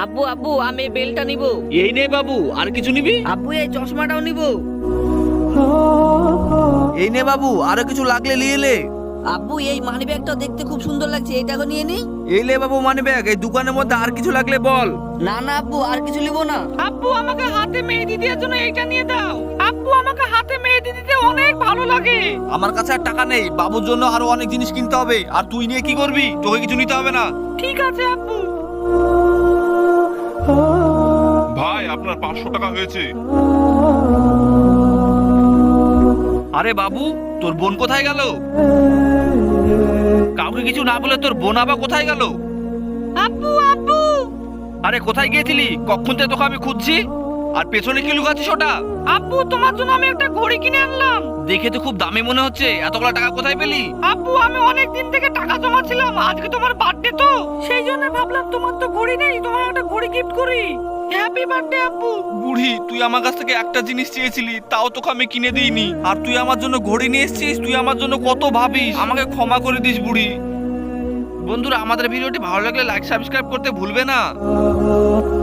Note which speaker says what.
Speaker 1: আব্বু আব্বু আমি এই বেলটা নিব।
Speaker 2: এই নে বাবু, আর কিছু নিবি?
Speaker 1: আব্বু এই চশমাটাও নিব।
Speaker 3: এই নে বাবু, আরো কিছু লাগলে নিয়ে লে।
Speaker 1: আব্বু এই মানি ব্যাগটা দেখতে খুব সুন্দর লাগছে, এইটাকে নিয়ে নি।
Speaker 3: এই লে বাবু মানি ব্যাগ। এই দোকানের মধ্যে আর কিছু লাগলে বল।
Speaker 1: না না আব্বু আর কিছু নিব না।
Speaker 4: আব্বু আমাকে হাতে মেহেদি দেওয়ার জন্য এইটা নিয়ে দাও। আব্বু আমাকে হাতে মেহেদি দিতে অনেক ভালো লাগে।
Speaker 3: আমার কাছে আর টাকা নেই, বাবুর জন্য আরো অনেক জিনিস কিনতে হবে। আর তুই নিয়ে কি করবি? তোকে কিছু নিতে হবে না।
Speaker 4: ঠিক আছে আব্বু।
Speaker 5: ভাই আপনার 500 টাকা হয়েছে।
Speaker 3: আরে বাবু, তোর বোন কোথায় গেল? কাউকে কিছু না বলে তোর বোন আবার কোথায় গেল?
Speaker 4: আব্বু আব্বু
Speaker 3: আরে কোথায় গিয়েছিলি? কখন থেকে তোকে আমি খুঁজছি। আর পেছনে কি লুকাচ্ছিস ওটা?
Speaker 4: আব্বু তোমার জন্য আমি একটা ঘড়ি কিনে আনলাম।
Speaker 3: দেখে তো খুব দামি মনে হচ্ছে। এতগুলো টাকা কোথায় পেলি?
Speaker 4: আব্বু আমি অনেক দিন থেকে টাকা জমাচ্ছিলাম, আজকে তোমার বার্থডে তো সেই জন্য ভাবলাম তোমার তো ঘড়ি নেই, তোমার একটা ঘড়ি গিফট করি। হ্যাপি বার্থডে আব্বু।
Speaker 3: বুড়ি, তুই আমার কাছ থেকে একটা জিনিস চেয়েছিলি, তাও তোকে আমি কিনে দিইনি। আর তুই আমার জন্য ঘড়ি নিয়ে এসেছিস। তুই আমার জন্য কত ভাবিস। আমাকে ক্ষমা করে দিস বুড়ি। বন্ধুরা, আমাদের ভিডিওটি ভালো লাগলে লাইক সাবস্ক্রাইব করতে ভুলবে না।